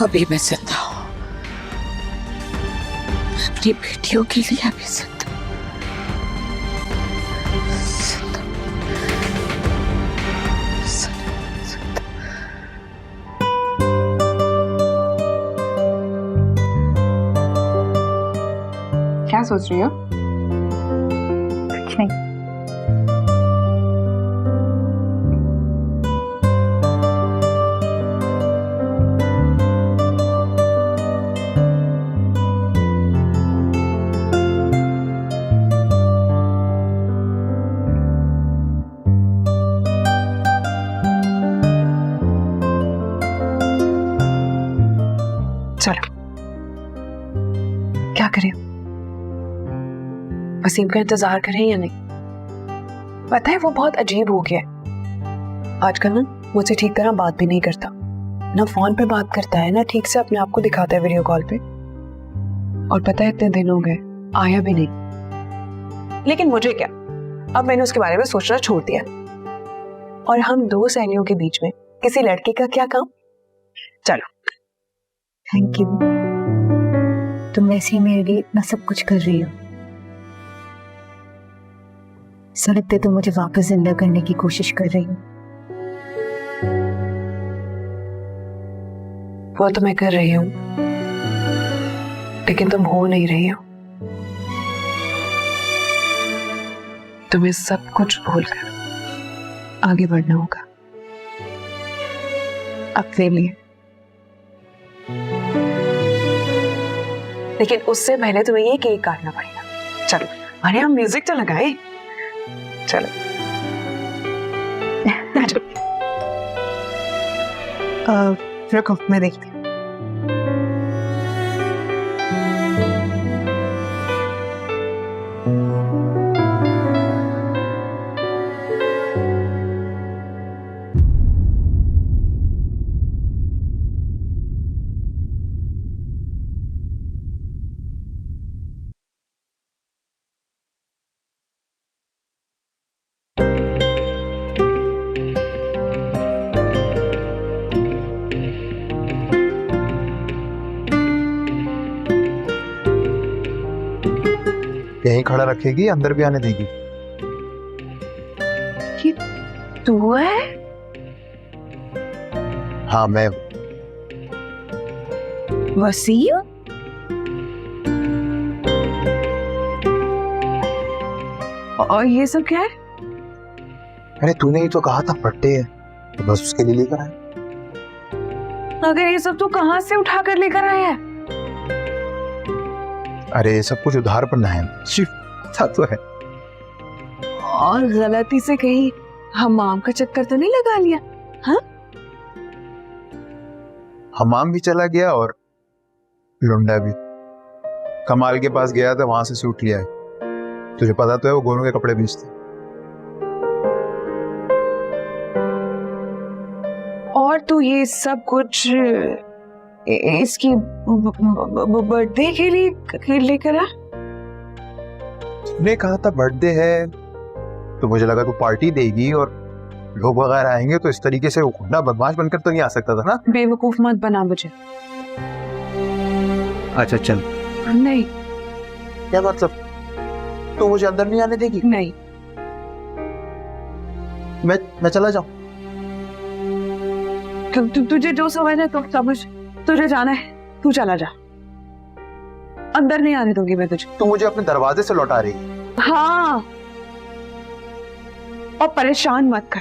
अभी मैं जिंदा हूं, अपनी बेटियों के लिए अभी जिंदा। क्या सोच रही हो? कुछ नहीं। चलो, क्या करें? वसीम का इंतजार करें या नहीं? पता है वो बहुत अजीब हो गया है आजकल ना, मुझसे ठीक तरह बात भी नहीं करता, ना फोन पे बात करता है, ना ठीक से अपने आप को दिखाता है वीडियो कॉल पे। और पता है इतने दिन हो गए आया भी नहीं। लेकिन मुझे क्या, अब मैंने उसके बारे में सोचना छोड़ दिया। और हम दो सहेलियों के बीच में किसी लड़की का क्या काम। चलो। थैंक यू, तुम वैसे ही मेरे लिए इतना सब कुछ कर रही हो। ऐसा लगता है तुम मुझे वापस जिंदा करने की कोशिश कर रही हो। वो तो मैं कर रही हूँ, लेकिन तुम हो नहीं रही हो। तुम्हें सब कुछ भूलकर आगे बढ़ना होगा अपने लिए। लेकिन उससे पहले तुम्हें ये केक काटना पड़ेगा। चलो, अरे हम म्यूजिक तो लगाए। चलो। रुको, मैं देखती हूँ। यहीं खड़ा रखेगी, अंदर भी आने देगी? ये तू है? हाँ मैं। वसीम? और ये सब क्या है? अरे तूने ही तो कहा था बर्थडे है, तो बस उसके लिए लेकर आए। अगर ये सब तू कहाँ से उठा कर लेकर आया है? अरे ये सब कुछ उधार पर ना है, था तो है। और गलती से कहीं हमाम का चक्कर तो नहीं लगा लिया? हाँ? हमाम भी चला गया और लुंडा भी। कमाल के पास गया था, वहां से सूट लिया है। तुझे पता तो है वो गोनू के कपड़े बेचते। और तू ये सब कुछ इसकी बर्थडे के लिए लेकर आ? तुमने कहा था बर्थडे है, तो मुझे लगा तू पार्टी देगी और लोग वगैरह आएंगे, तो इस तरीके से गुंडा बदमाश बनकर तो नहीं आ सकता था ना। बेवकूफ मत बना मुझे। अच्छा चल। नहीं। क्या मतलब? तू मुझे अंदर नहीं आने देगी? नहीं। मैं चला जाऊं? तुझे जो समझ है तो समझ। तुझे जाना है, तू चला जा। अंदर नहीं आने दूंगी मैं तुझे। तू मुझे अपने दरवाजे से लौटा रही है? हाँ, और परेशान मत कर।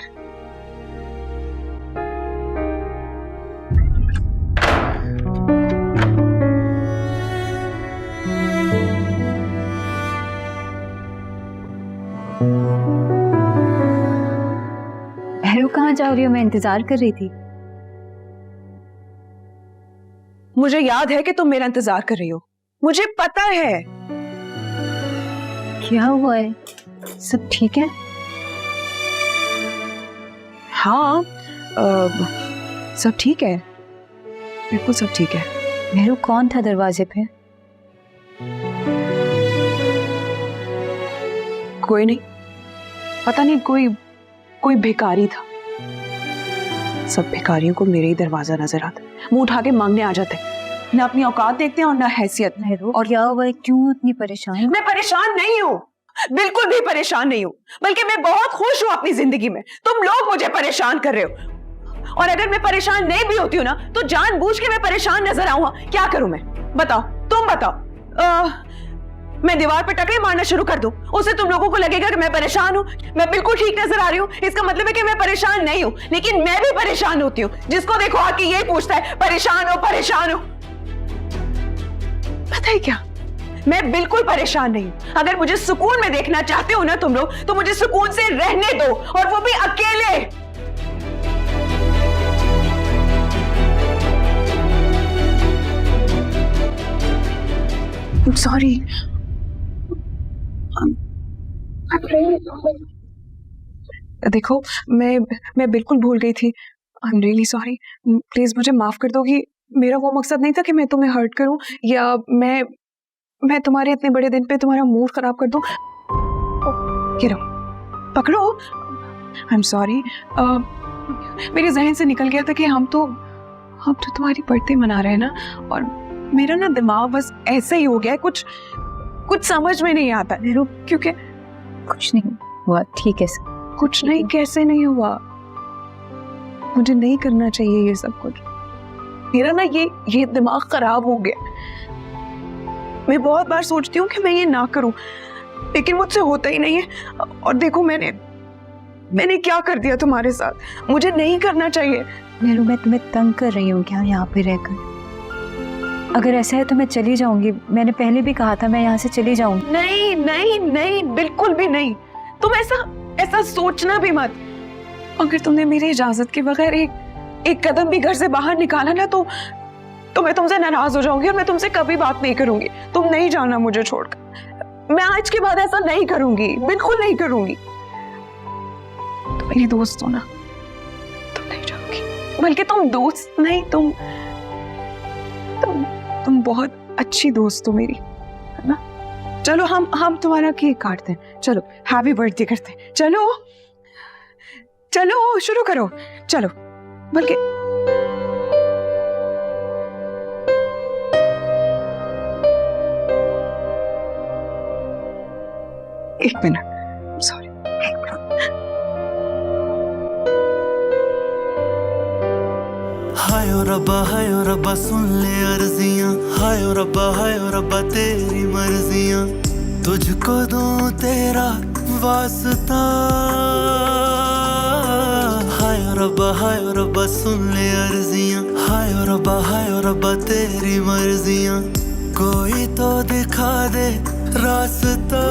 बहरू कहाँ जा रही हो? मैं इंतजार कर रही थी। मुझे याद है कि तुम मेरा इंतजार कर रही हो, मुझे पता है। क्या हुआ है? सब ठीक है? हाँ, सब ठीक है, बिल्कुल सब ठीक है। बहरू कौन था दरवाजे पे? कोई नहीं, पता नहीं, कोई भिखारी था। सब भिखारियों को मेरे ही दरवाजा नजर आता है, मुंह उठा के मांगने आ जाते हैं, ना अपनी औकात देखते हैं और ना हैसियत। और क्या हुआ, क्यों इतनी परेशान? मैं परेशान नहीं हूँ, बिल्कुल भी परेशान नहीं हूँ, बल्कि मैं बहुत खुश हूँ अपनी जिंदगी में। तुम लोग मुझे परेशान कर रहे हो, और अगर मैं परेशान नहीं भी होती हूँ ना, तो जानबूझ के मैं परेशान नजर आऊंगा। क्या करूं मैं, बताओ, तुम बताओ। मैं दीवार पे टकरे मारना शुरू कर दूं, उससे तुम लोगों को लगेगा कि मैं परेशान हूं। मैं बिल्कुल ठीक नजर आ रही हूं, इसका मतलब है कि मैं परेशान नहीं हूं, लेकिन मैं भी परेशान होती हूं। जिसको देखो आके यही पूछता है, परेशान हो परेशान हो। पता है क्या, मैं बिल्कुल परेशान नहीं हूं। अगर मुझे सुकून में देखना चाहते हो ना तुम लोग, तो मुझे सुकून से रहने दो, और वो भी अकेले। I'm sorry. देखो, मैं बिल्कुल भूल गई थी। I'm really sorry. प्लीज मुझे माफ कर दो कि मेरा वो मकसद नहीं था कि मैं तुम्हें हर्ट करूं, या मैं तुम्हारे इतने बड़े दिन पे तुम्हारा मूड खराब कर दूं। ये लो, पकड़ो। I'm sorry. मेरे जहन से निकल गया था कि हम तो तुम्हारी बर्थडे मना रहे हैं ना, और मेरा ना दिमाग बस ऐसा ही हो गया है, कुछ समझ में नहीं आता। क्योंकि कुछ नहीं हुआ, ठीक है सर। कुछ नहीं, कैसे नहीं हुआ? मुझे नहीं करना चाहिए ये सब कुछ। मेरा ना ये दिमाग खराब हो गया। मैं बहुत बार सोचती हूँ कि मैं ये ना करूं, लेकिन मुझसे होता ही नहीं है। और देखो, मैंने क्या कर दिया तुम्हारे साथ। मुझे नहीं करना चाहिए। नेहरू, मैं तुम्हें तंग कर रही हूँ क्या यहाँ पे रहकर? अगर ऐसा है तो मैं चली जाऊंगी। मैंने पहले भी कहा था मैं यहाँ से चली जाऊंगी। नहीं नहीं नहीं, बिल्कुल भी नहीं। तुम ऐसा सोचना भी मत। अगर तुमने मेरी इजाजत के बगैर एक कदम भी घर से बाहर निकाला ना, तो मैं तुमसे नाराज हो जाऊंगी और मैं तुमसे कभी बात नहीं करूंगी। तुम नहीं जाना मुझे छोड़कर। मैं आज के बाद ऐसा नहीं करूंगी, बिल्कुल नहीं करूंगी। तुम मेरी दोस्त हो ना, तुम नहीं जाओगी। बल्कि तुम दोस्त नहीं, तुम बहुत अच्छी दोस्त हो मेरी, है ना? चलो हम तुम्हारा केक काटते हैं। चलो हैप्पी बर्थडे करते हैं। चलो शुरू करो, चलो। बल्कि एक मिनट, सॉरी। हाय ओ रब्बा सुन ले अर्जियां, हाय ओ रब्बा तेरी मर्जियां, तुझको दूं तेरा वास्ता। हाय ओ रब्बा सुन ले अर्जियां, हाय ओ रब्बा तेरी मर्जियां, कोई तो दिखा दे रास्ता।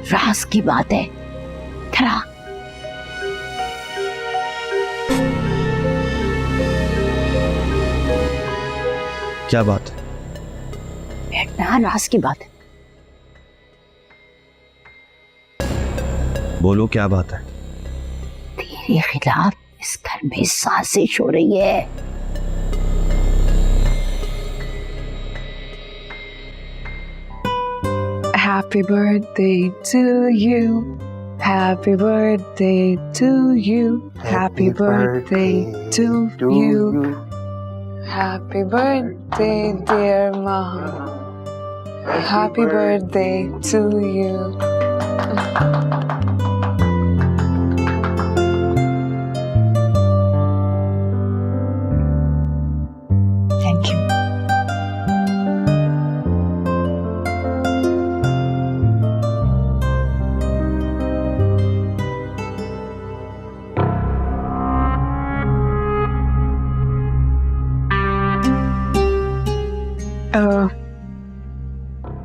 राज की बात है, खड़ा। क्या बात है? बैठना, राज की बात है। बोलो, क्या बात है? तेरे खिलाफ इस घर में साजिश हो रही है। Happy birthday to you. Happy birthday to you. Happy birthday to you. Happy birthday, dear mom. Happy birthday to you. Thank you.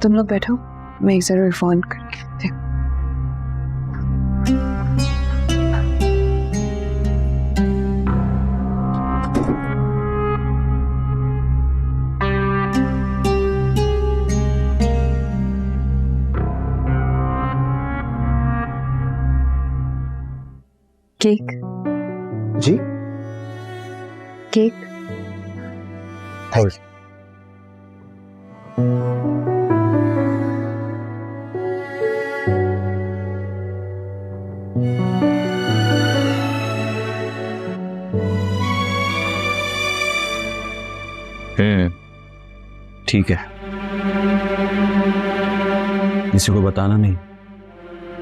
तुम लोग बैठो, मैं एक जरूर फोन करके देख। केक जी केक थैंक यू। ठीक है, किसी को बताना नहीं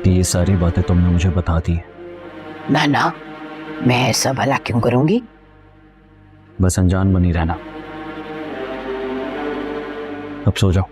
कि ये सारी बातें तुमने मुझे बता दी है। ना, मैं ऐसा भला क्यों करूंगी? बस अनजान बनी रहना। अब सो जाओ।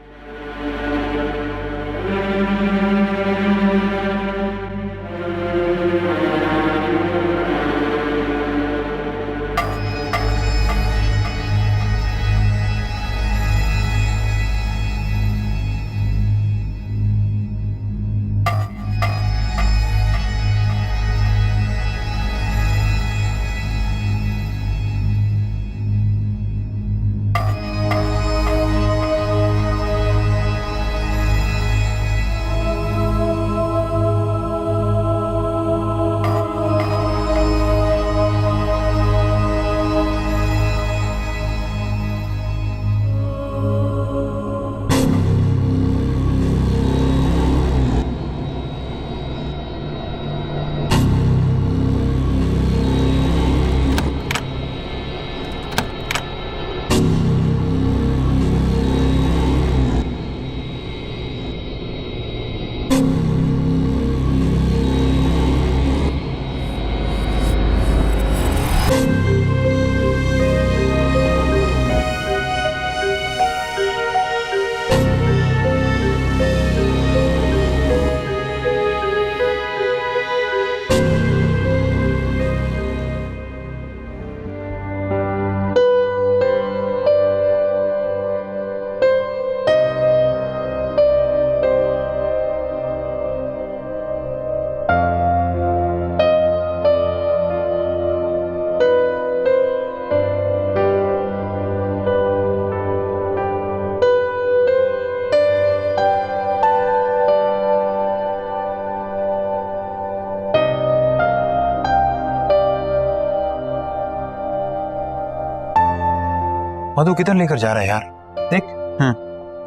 मधु किधर लेकर जा रहा है यार? देख,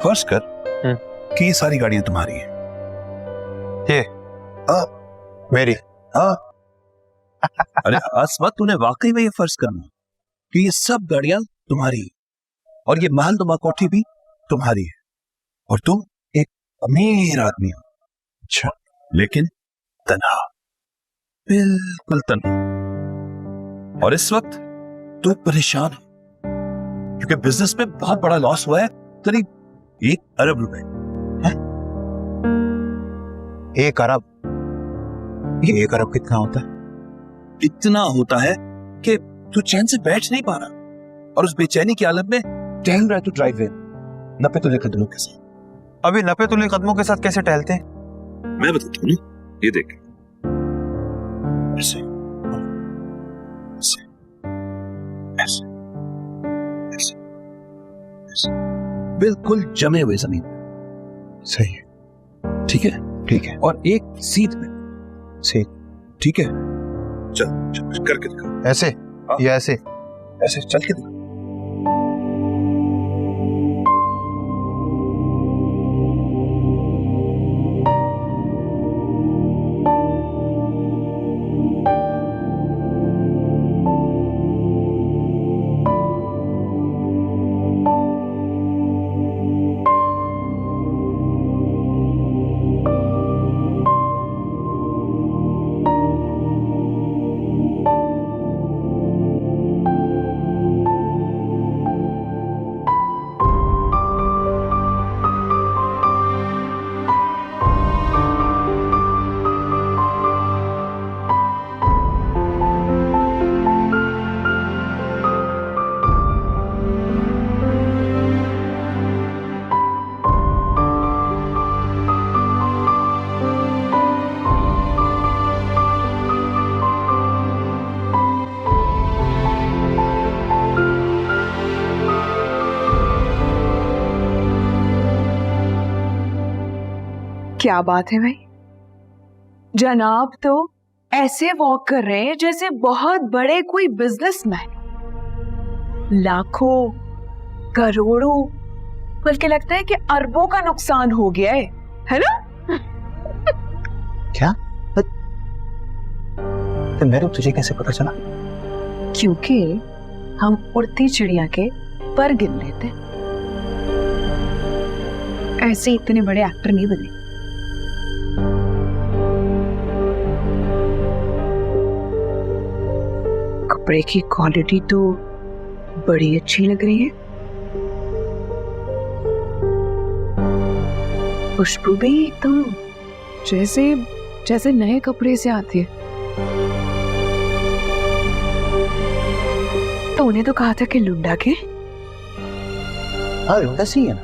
फर्ज कर कि ये सारी गाड़ियां तुम्हारी हैं। ये मेरी? हाँ। अरे अस्मत, तूने वाकई में ये फर्ज करना कि ये सब गाड़ियां तुम्हारी और ये महलनुमा कोठी भी तुम्हारी है और तुम एक अमीर आदमी हो। अच्छा, लेकिन तन्हा, बिल्कुल तन्हा। और इस वक्त तू परेशान है क्योंकि बिजनेस में बहुत बड़ा लॉस हुआ है, करीब 1 अरब रुपए। 1 अरब? ये 1 अरब कितना होता है? इतना होता है कि तू चैन से बैठ नहीं पा रहा और उस बेचैनी की हालत में टहल रहा है तू ड्राइव वे 90 तुले कदमों के साथ। अभी 90 तुले कदमों के साथ कैसे टहलते हैं? मैं बताता हूँ, ये देख, ऐसे ऐसे ऐसे ऐसे ऐसे, बिल्कुल जमे हुए जमीन पे। सही है, ठीक है, ठीक है। और एक सीध पे, सीध, ठीक है। चल चल करके दिखा। ऐसे या ऐसे? ऐसे चल के दिखा। क्या बात है भाई, जनाब तो ऐसे वॉक कर रहे हैं जैसे बहुत बड़े कोई बिजनेसमैन। लाखों करोड़ों बल्कि लगता है कि अरबों का नुकसान हो गया है ना? क्या? तो मेरे तुझे कैसे पता चला? क्योंकि हम उड़ती चिड़िया के पर गिन लेते हैं। ऐसे इतने बड़े एक्टर नहीं बने। कपड़े की क्वालिटी तो बड़ी अच्छी लग रही है, खुशबू भी एकदम जैसे जैसे नए कपड़े से आती है। तो उन्हें तो कहा था कि लुंडा के। हाँ लुंडा सी है ना,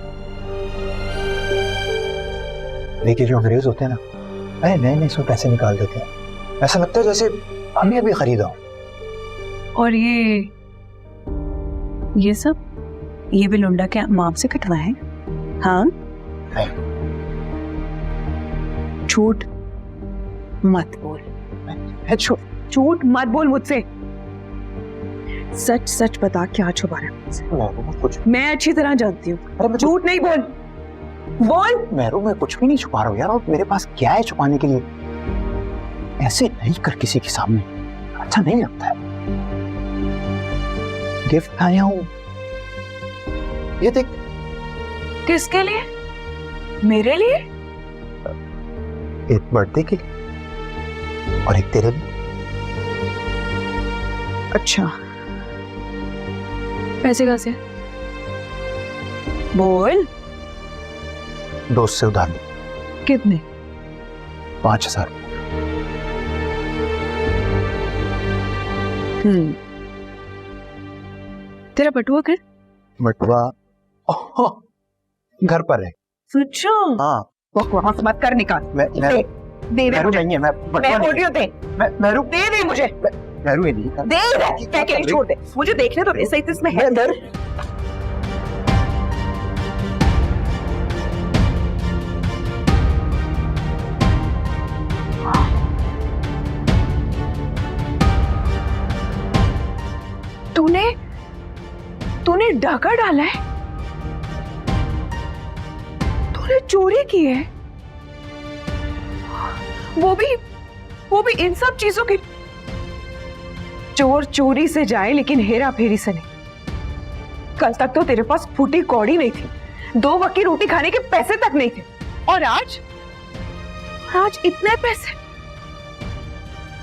लेकिन जो अंग्रेज होते हैं ना, अरे नए नए इसमें पैसे निकाल देते हैं, ऐसा लगता है जैसे हमने अभी खरीदा हो। और ये सब ये भी लुंडा के माप से कटवा है? हाँ नहीं, झूठ मत बोल, झूठ मत बोल मुझसे। सच सच बता क्या छुपा रहा है मुझसे। कुछ मैं अच्छी तरह जानती हूँ, अरे मैं झूठ नहीं बोल। बोल। मेरू, मैं कुछ भी नहीं छुपा रहा हूँ यार, और मेरे पास क्या है छुपाने के लिए? ऐसे नहीं कर किसी के सामने, अच्छा नहीं लगता है। गिफ्ट आया हूँ, ये देख। किसके लिए? मेरे लिए? एक बर्थडे के लिए और एक तेरे लिए। अच्छा, पैसे कहाँ से? बोल। दोस्त से उधार ली। कितने? 5,000। तेरा बटुआ कर। बटुआ घर पर है। सोचो। हाँ, बकवास मत कर, निकाल। मैं दे मुझे नहीं है, मैं बटुआ बोल रही हूँ, दे। मेरू दे मुझे। मेरू ये नहीं कर। दे, क्या कह रही, छोड़ दे मुझे, देखने तो सही इसमें है। तूने डाका डाला है, तूने चोरी की है, वो भी इन सब चीजों की। चोर चोरी से जाए लेकिन हेरा फेरी से नहीं। कल तक तो तेरे पास फूटी कौड़ी नहीं थी, 2 वक्त की रोटी खाने के पैसे तक नहीं थे, और आज इतने पैसे।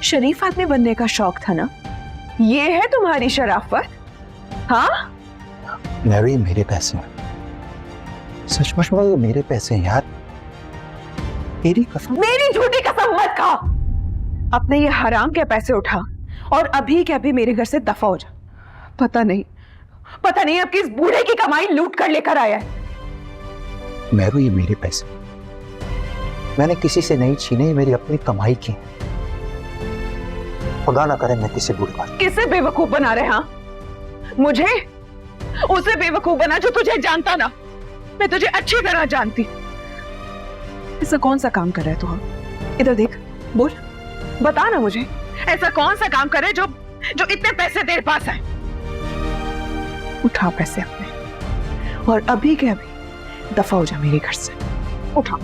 शरीफ आदमी बनने का शौक था ना, ये है तुम्हारी शराफत? हाँ, मेरी मेरे पैसे हैं, सचमुच में ये मेरे पैसे हैं यार, तेरी कसम। मेरी झूठी कसम मत खा। अपने ये हराम के पैसे उठा और अभी के अभी मेरे घर से दफा हो जा। पता नहीं अब किस बूढ़े की कमाई लूट कर लेकर आया है। मेरू, ये मेरे पैसे, मैंने किसी से नहीं छीने, ये मेरी अपनी कमाई की। खुदा ना करे मैं किसी बूढ़े का। किसे बेवकूफ बना रहे? हाँ, मुझे? उसे बेवकूफ बना जो तुझे जानता ना। मैं तुझे अच्छी तरह जानती। ऐसा कौन सा काम कर रहा है तू? हाँ, इधर देख, बोल, बता ना मुझे, ऐसा कौन सा काम करे जो इतने पैसे तेरे पास है? उठा पैसे अपने और अभी के अभी दफा हो जा मेरे घर से। उठा।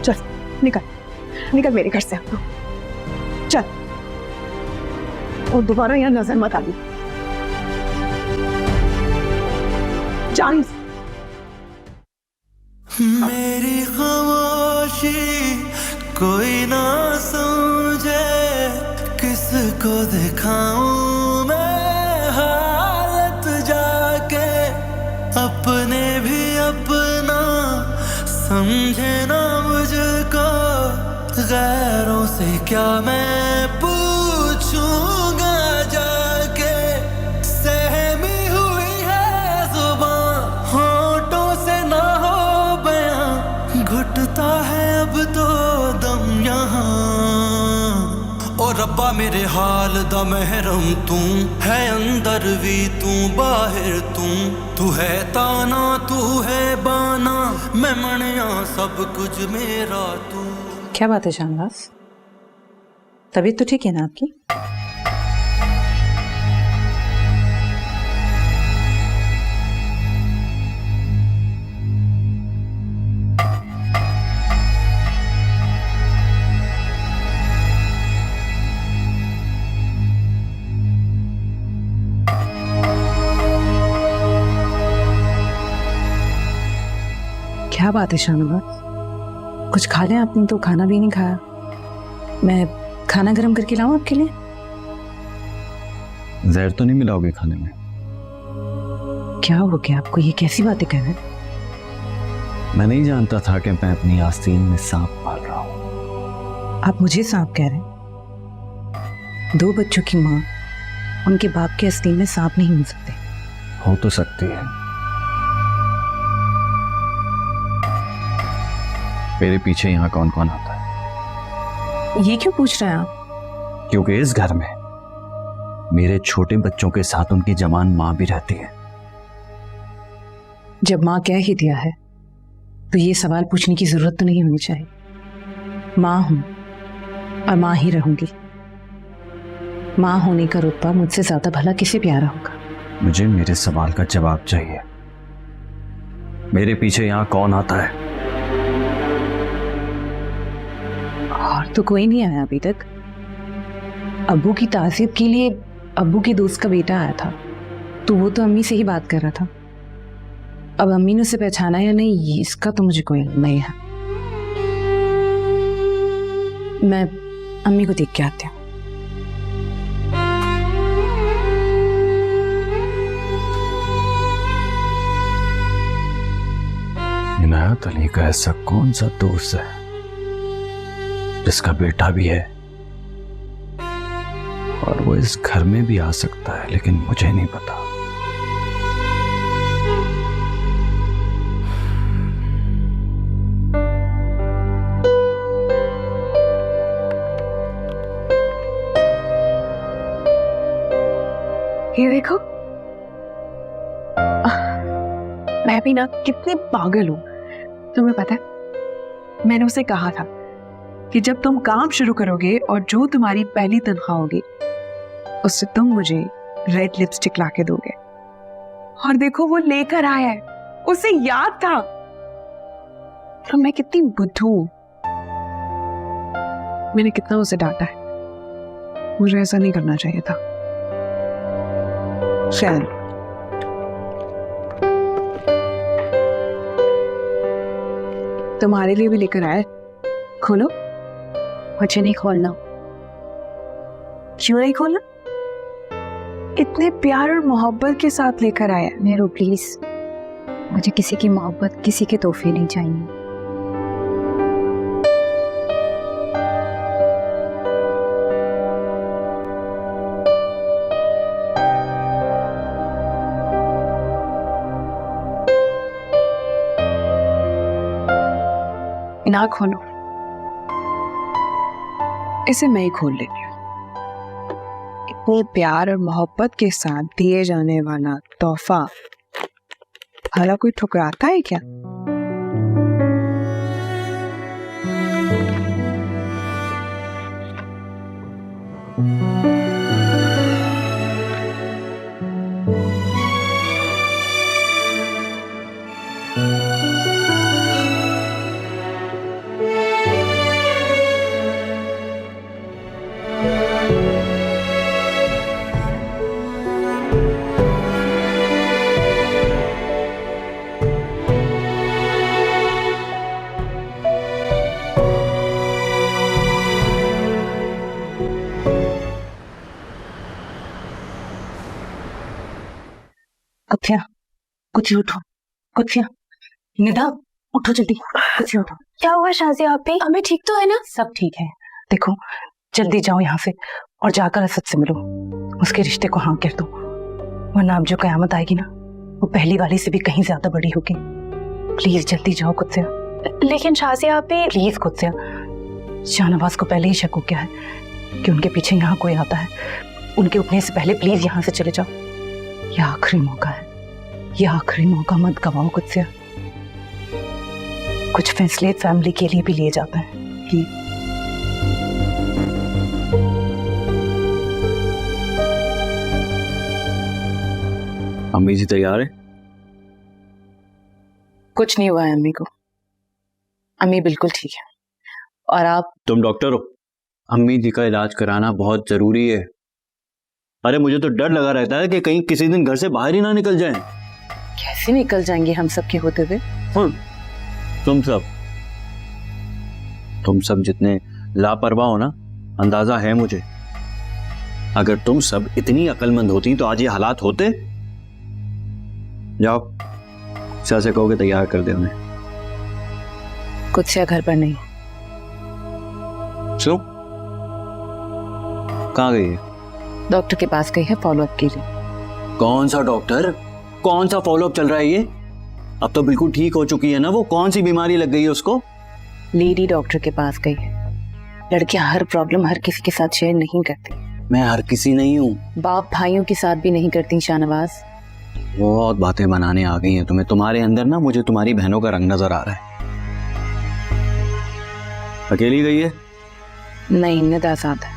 चल निकल मेरे घर से। चल, और दोबारा यहाँ नजर मत आनी। जान। मेरी खामोशी कोई ना समझे, किसको दिखाऊं मैं हालत जाके, अपने भी अपना समझे ना मुझको, गैरों से क्या मैं पूछूंगा जाके। सहमी हुई है जुबान, होठों से ना हो बयां, घुटता है अब तो दम यहाँ। रब्बा मेरे हाल दा महरम तू है, अंदर भी तू बाहर तू है ताना तू है बाना, मैं मनिया सब कुछ मेरा तू। क्या बात है शाहनवाज, तबीयत तो ठीक है ना आपकी? क्या बात है शाहनवाज, कुछ खा लें? आपने तो खाना भी नहीं खाया। मैं खाना गर्म करके लाऊं आपके लिए? जहर तो नहीं मिलाओगे खाने में? क्या हो गया आपको, ये कैसी बातें कह रहे हैं? मैं नहीं जानता था कि मैं अपनी आस्तीन में सांप पाल रहा हूं। आप मुझे सांप कह रहे हैं? 2 बच्चों की माँ, उनके बाप के आस्तीन में सांप नहीं हो सकते। हो तो सकती है। मेरे पीछे यहाँ कौन कौन आता है? ये क्यों पूछ रहे हैं आप? क्योंकि इस घर में मेरे छोटे बच्चों के साथ उनकी जवान माँ भी रहती है। जब माँ कह ही दिया है तो ये सवाल पूछने की जरूरत तो नहीं होनी चाहिए। माँ हूं और माँ ही रहूंगी। माँ होने का रुतबा मुझसे ज्यादा भला किसे प्यारा होगा? मुझे मेरे सवाल का जवाब चाहिए। मेरे पीछे यहाँ कौन आता है? और तो कोई नहीं आया अभी तक। अब्बू की तासीब के लिए अब्बू के दोस्त का बेटा आया था, तो वो तो अम्मी से ही बात कर रहा था। अब अम्मी ने उसे पहचाना या नहीं, इसका तो मुझे कोई नहीं है। मैं अम्मी को देख के आती हूँ। इनायत अली का ऐसा कौन सा दोस्त है जिसका बेटा भी है और वो इस घर में भी आ सकता है, लेकिन मुझे नहीं पता। ये देखो, मैं भी ना कितनी पागल हूं। तुम्हें पता है, मैंने उसे कहा था कि जब तुम काम शुरू करोगे और जो तुम्हारी पहली तनख्वाह होगी उससे तुम मुझे रेड लिपस्टिक लाके दोगे। और देखो वो लेकर आया है, उसे याद था। तो मैं कितनी बुद्धू हूं। मैंने कितना उसे डांटा है, मुझे ऐसा नहीं करना चाहिए था। शायद तुम्हारे लिए भी लेकर आया, खोलो। मुझे नहीं खोलना। क्यों नहीं खोलना? इतने प्यार और मोहब्बत के साथ लेकर आया। नेहरू प्लीज, मुझे किसी की मोहब्बत, किसी के तोहफे नहीं चाहिए। ना खोलो, इसे मैं ही खोल लेती हूँ। इतने प्यार और मोहब्बत के साथ दिए जाने वाला तोहफा भला कोई ठुकराता है क्या? कुत्सिया, कुछ उठो। कुत्सिया, निदा उठो जल्दी। कुत्सिया उठो। क्या हुआ शाजिया आपी? हमें ठीक तो है ना? सब ठीक है। देखो, जल्दी जाओ यहाँ से और जाकर असद से मिलो। उसके रिश्ते को हाँ कह दो, वरना अब जो कयामत आएगी ना, वो पहली वाली से भी कहीं ज्यादा बड़ी होगी। प्लीज जल्दी जाओ कुत्सिया। लेकिन शाजिया आपी। प्लीज कुत्सिया, शाहनवाज को पहले ही शक हो गया है कि उनके पीछे यहाँ कोई आता है। उनके उठने से पहले प्लीज यहाँ से चले जाओ। यह आखिरी मौका है, यह आखिरी मौका मत गवाओ कुछ। कुछ फैसले फैमिली के लिए भी लिए जाते हैं। प्लीज। अम्मी जी तैयार है? कुछ नहीं हुआ है अम्मी को, अम्मी बिल्कुल ठीक है। और आप? तुम डॉक्टर हो, अम्मी जी का इलाज कराना बहुत जरूरी है। अरे मुझे तो डर लगा रहता है कि कहीं किसी दिन घर से बाहर ही ना निकल जाएं। कैसे निकल जाएंगे हम सबके होते हुए? तुम सब जितने लापरवाह हो ना, अंदाजा है मुझे। अगर तुम सब इतनी अक्लमंद होती तो आज ये हालात होते। जाओ सर से कहो कि तैयार कर दे उन्हें। कुछ से घर पर नहीं। क्यों? कहाँ गई है? डॉक्टर के पास गई है फॉलोअप के लिए। कौन सा डॉक्टर? कौन सा फॉलोअप चल रहा है ये? अब तो बिल्कुल ठीक हो चुकी है ना वो। कौन सी बीमारी लग गई है उसको? लेडी डॉक्टर के पास गई है। लड़कियां हर प्रॉब्लम हर किसी के साथ शेयर नहीं करती। मैं हर किसी नहीं हूँ। बाप भाइयों के साथ भी नहीं करती शाहनवाज। बहुत बातें बनाने आ गई हैं तुम्हें। तुम्हारे अंदर ना मुझे तुम्हारी बहनों का रंग नजर आ रहा है। अकेली गई है? नहीं, निदा साथ है।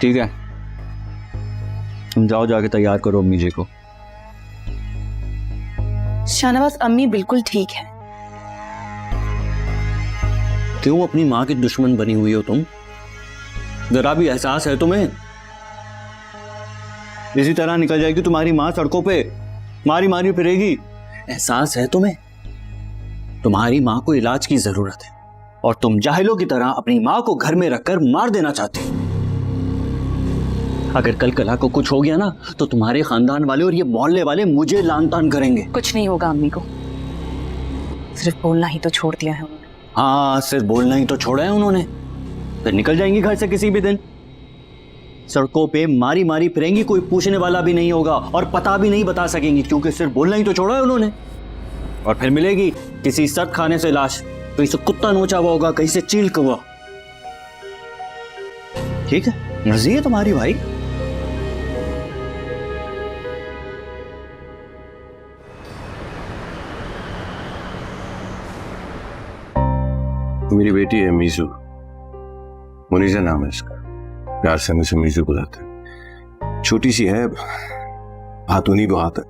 ठीक है, तुम जाओ जाके तैयार करो अम्मी जी को। शाहनवाज अम्मी बिल्कुल ठीक है। क्यों अपनी माँ की दुश्मन बनी हुई हो तुम? जरा भी एहसास है तुम्हें? इसी तरह निकल जाएगी तुम्हारी माँ सड़कों पे, मारी मारी फिरेगी। एहसास है तुम्हें? तुम्हारी माँ को इलाज की जरूरत है और तुम जाहिलों की तरह अपनी माँ को घर में रखकर मार देना चाहती हो। अगर कल कला को कुछ हो गया ना तो तुम्हारे खानदान वाले और ये मोहल्ले वाले मुझे लान तान करेंगे। कुछ नहीं होगा अम्मी को, सिर्फ बोलना ही तो छोड़ दिया है उन्होंने। हाँ, सिर्फ बोलना ही तो छोड़ा है उन्होंने। फिर निकल जाएंगी घर से किसी भी दिन, सड़कों पे मारी मारी फिरेंगी। कोई पूछने वाला भी नहीं होगा और पता भी नहीं बता सकेंगी क्योंकि सिर्फ बोलना ही तो छोड़ा है उन्होंने। और फिर मिलेगी किसी सख्त खाने से लाश, कहीं से कुत्ता नोचा हुआ होगा, कहीं से चील हुआ। ठीक है, मर्जी है तुम्हारी भाई। मेरी बेटी है मीजू, मुनीजा नाम है इसका। प्यार से हम इसे मीजू बुलाते हैं। छोटी सी है, हाथूनी बहुत है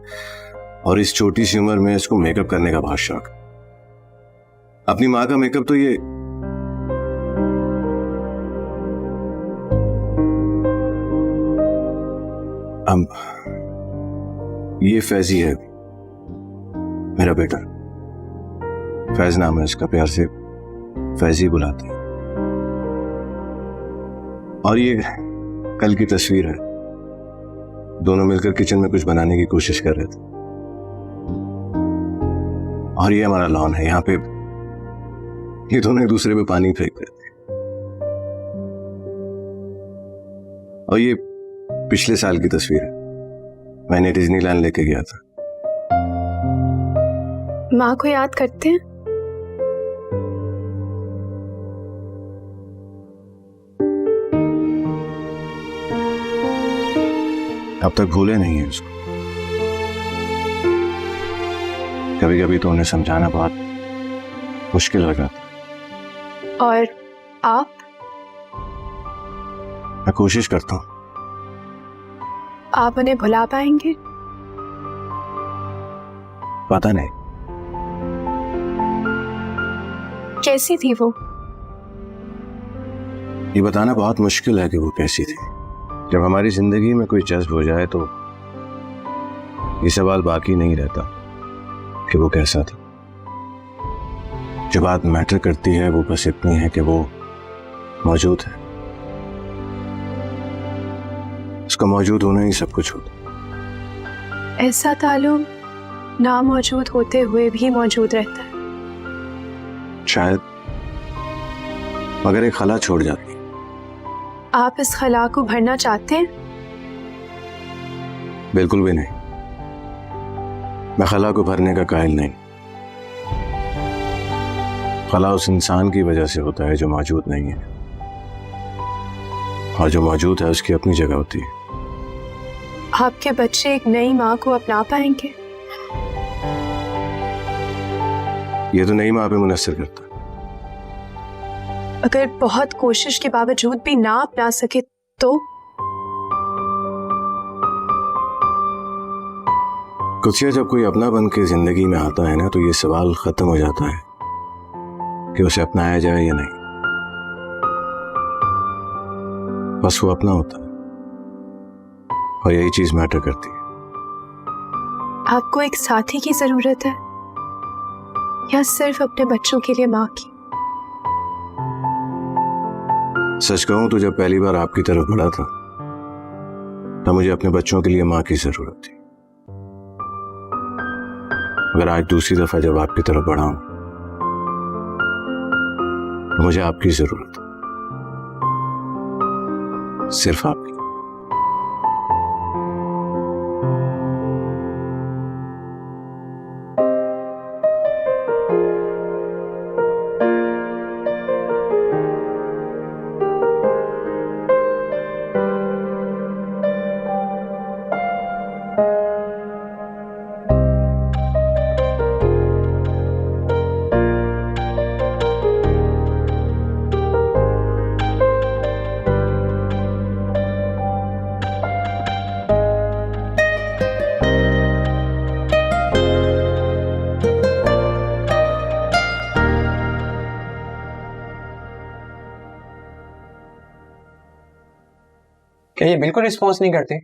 और इस छोटी सी उम्र में इसको मेकअप करने का बहुत शौक। अपनी माँ का मेकअप तो ये ये फैजी है, मेरा बेटा। फैज नाम है इसका, प्यार से फैजी बुलाते हैं। और ये कल की तस्वीर है, दोनों मिलकर किचन में कुछ बनाने की कोशिश कर रहे थे। और ये हमारा लॉन है, यहाँ पे ये दोनों एक दूसरे पे पानी फेंक रहे थे। और ये पिछले साल की तस्वीर है, मैंने डिज्नीलैंड लेके गया था। माँ को याद करते हैं? अब तक भूले नहीं है उसको। कभी कभी तो उन्हें समझाना बहुत मुश्किल लगा। और आप? मैं कोशिश करता हूं। आप उन्हें भुला पाएंगे? पता नहीं। कैसी थी वो? ये बताना बहुत मुश्किल है कि वो कैसी थी। जब हमारी जिंदगी में कोई जज्ब हो जाए तो ये सवाल बाकी नहीं रहता कि वो कैसा था। जो बात मैटर करती है वो बस इतनी है कि वो मौजूद है। उसका मौजूद होना ही सब कुछ होता। ऐसा ताल्लुक ना मौजूद होते हुए भी मौजूद रहता है शायद, मगर एक खला छोड़ जाती। आप इस खला को भरना चाहते हैं? बिल्कुल भी नहीं। मैं खला को भरने का कायल नहीं। खला उस इंसान की वजह से होता है जो मौजूद नहीं है, और जो मौजूद है उसकी अपनी जगह होती है। आपके बच्चे एक नई माँ को अपना पाएंगे? ये तो नई माँ पे मुनस्सर करता है। अगर बहुत कोशिश के बावजूद भी ना अपना सके तो? कुछ जब कोई अपना बन के जिंदगी में आता है ना, तो ये सवाल खत्म हो जाता है कि उसे अपनाया जाए या नहीं। बस वो अपना होता है और यही चीज मैटर करती है। आपको एक साथी की जरूरत है या सिर्फ अपने बच्चों के लिए माँ की? सच कहूं तो जब पहली बार आपकी तरफ बढ़ा था तब मुझे अपने बच्चों के लिए माँ की जरूरत थी। अगर आज दूसरी दफा जब आपकी तरफ बढ़ा हूं तो मुझे आपकी जरूरत है, सिर्फ आपकी। क्या ये बिल्कुल रिस्पॉन्स नहीं करती?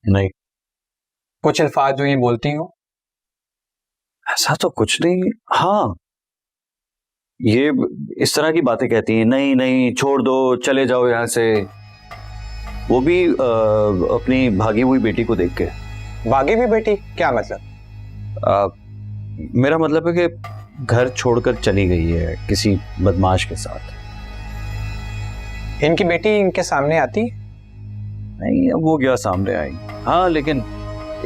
नहीं, कुछ अल्फाज जो ये बोलती हो? ऐसा तो कुछ नहीं। हाँ, ये इस तरह की बातें कहती हैं, नहीं नहीं छोड़ दो, चले जाओ यहाँ से। वो भी अपनी भागी हुई बेटी को देख के। भागी हुई बेटी क्या मतलब? मेरा मतलब है कि घर छोड़कर चली गई है किसी बदमाश के साथ। इनकी बेटी इनके सामने आती? नहीं, अब वो क्या सामने आई। हाँ, लेकिन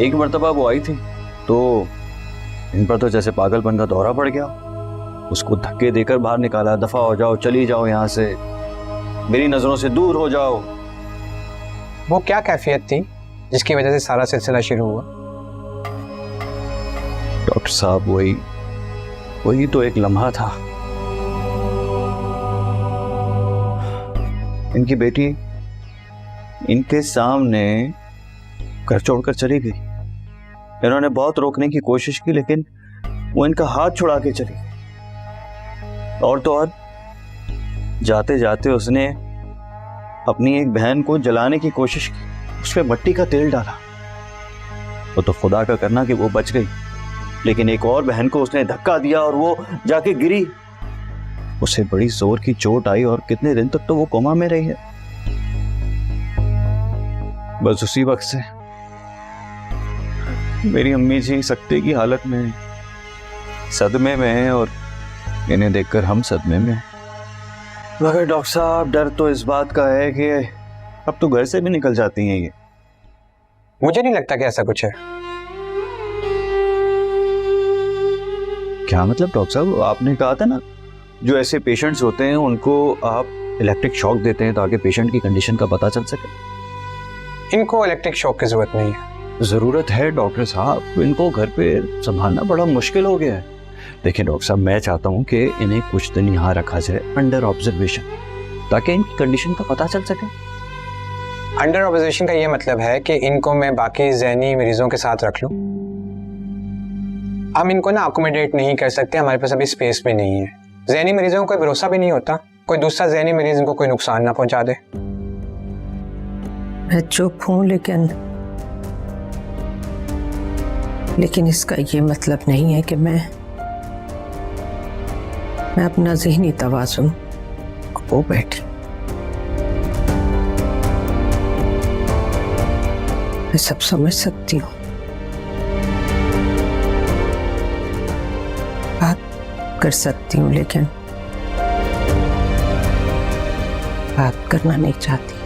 एक मर्तबा वो आई थी तो इन पर तो जैसे पागलपन का दौरा पड़ गया। उसको धक्के देकर बाहर निकाला, दफा हो जाओ, चली जाओ यहाँ से, मेरी नजरों से दूर हो जाओ। वो क्या कैफियत थी जिसकी वजह से सारा सिलसिला शुरू हुआ? डॉक्टर साहब, वही तो एक लम्हा था। इनकी बेटी इनके सामने घर छोड़कर चली गई। इन्होंने बहुत रोकने की कोशिश की लेकिन वो इनका हाथ छुड़ा के चली गई। और तो और जाते जाते उसने अपनी एक बहन को जलाने की कोशिश की, उस पर मट्टी का तेल डाला। वो तो खुदा का करना कि वो बच गई, लेकिन एक और बहन को उसने धक्का दिया और वो जाके गिरी। उसे बड़ी जोर की चोट आई और कितने दिन तक तो वो कोमा में रही है। बस उसी वक्त से मेरी अम्मी जी सख्ते की हालत में, सदमे में है और इन्हें देखकर हम सदमे में। मगर डॉक्टर साहब, डर तो इस बात का है कि अब तो घर से भी निकल जाती हैं ये। मुझे नहीं लगता कि ऐसा कुछ है। क्या मतलब डॉक्टर साहब? आपने कहा था ना, जो ऐसे पेशेंट्स होते हैं उनको आप इलेक्ट्रिक शॉक देते हैं ताकि पेशेंट की कंडीशन का पता चल सके। इनको इलेक्ट्रिक शॉक की जरूरत नहीं है। जरूरत है डॉक्टर साहब, इनको घर पे संभालना बड़ा मुश्किल हो गया है। देखिए डॉक्टर साहब, मैं चाहता हूँ कि इन्हें कुछ दिन यहाँ रखा जाए अंडर ऑब्जर्वेशन, ताकि इनकी कंडीशन का पता चल सके। अंडर ऑब्जर्वेशन का ये मतलब है कि इनको मैं बाकी ज़हनी मरीजों के साथ रख लूँ? हम इनको ना अकोमोडेट नहीं कर सकते, हमारे पास अभी स्पेस भी नहीं है। ज़हनी मरीजों को कोई भरोसा भी नहीं होता, कोई दूसरा ज़हनी मरीज इनको कोई नुकसान ना पहुंचा दे। मैं चुप हूँ, लेकिन इसका ये मतलब नहीं है कि मैं अपना ज़हनी तवाज़ुन खो बैठी। मैं सब समझ सकती हूँ, बात कर सकती हूँ, लेकिन बात करना नहीं चाहती।